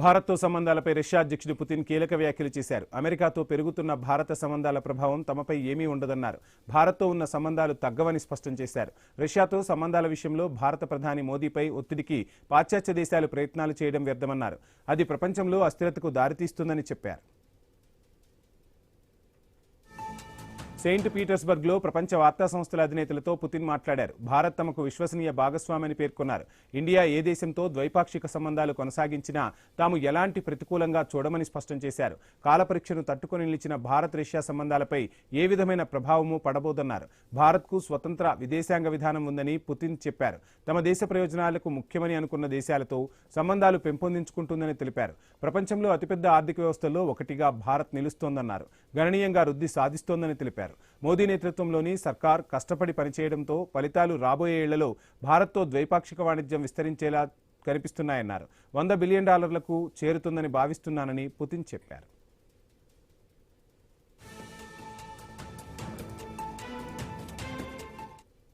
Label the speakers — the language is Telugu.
Speaker 1: భారత్తో సంబంధాలపై రష్యా అధ్యక్షుడు పుతిన్ కీలక వ్యాఖ్యలు చేశారు. అమెరికాతో పెరుగుతున్న భారత సంబంధాల ప్రభావం తమపై ఏమీ ఉండదన్నారు. భారత్తో ఉన్న సంబంధాలు తగ్గవని స్పష్టం చేశారు. రష్యాతో సంబంధాల విషయంలో భారత ప్రధాని మోదీపై ఒత్తిడికి పాశ్చాత్య దేశాలు ప్రయత్నాలు చేయడం వ్యర్థమన్నారు. అది ప్రపంచంలో అస్థిరతకు దారితీస్తుందని చెప్పారు. సెయింట్ పీటర్స్బర్గ్లో ప్రపంచ వార్తా సంస్థల అధినేతలతో పుతిన్ మాట్లాడారు. భారత్ తమకు విశ్వసనీయ భాగస్వామని పేర్కొన్నారు. ఇండియా ఏ దేశంతో ద్వైపాక్షిక సంబంధాలు కొనసాగించినా తాము ఎలాంటి ప్రతికూలంగా చూడమని స్పష్టం చేశారు. కాలపరీక్షను తట్టుకొని నిలిచిన భారత్ రష్యా సంబంధాలపై ఏ విధమైన ప్రభావమూ పడబోదన్నారు. భారత్కు స్వతంత్ర విదేశాంగ విధానం ఉందని పుతిన్ చెప్పారు. తమ దేశ ప్రయోజనాలకు ముఖ్యమని అనుకున్న దేశాలతో సంబంధాలు పెంపొందించుకుంటుందని తెలిపారు. ప్రపంచంలో అతిపెద్ద ఆర్థిక వ్యవస్థల్లో ఒకటిగా భారత్ నిలుస్తోందన్నారు. గణనీయంగా వృద్ధి సాధిస్తోందని తెలిపారు. మోదీ నేతృత్వంలోని సర్కార్ కష్టపడి పనిచేయడంతో ఫలితాలు రాబోయే ఏళ్లలో భారత్తో ద్వైపాక్షిక వాణిజ్యం విస్తరించేలా కనిపిస్తున్నాయన్నారు. $100 బిలియన్ చేరుతుందని భావిస్తున్నానని పుతిన్ చెప్పారు.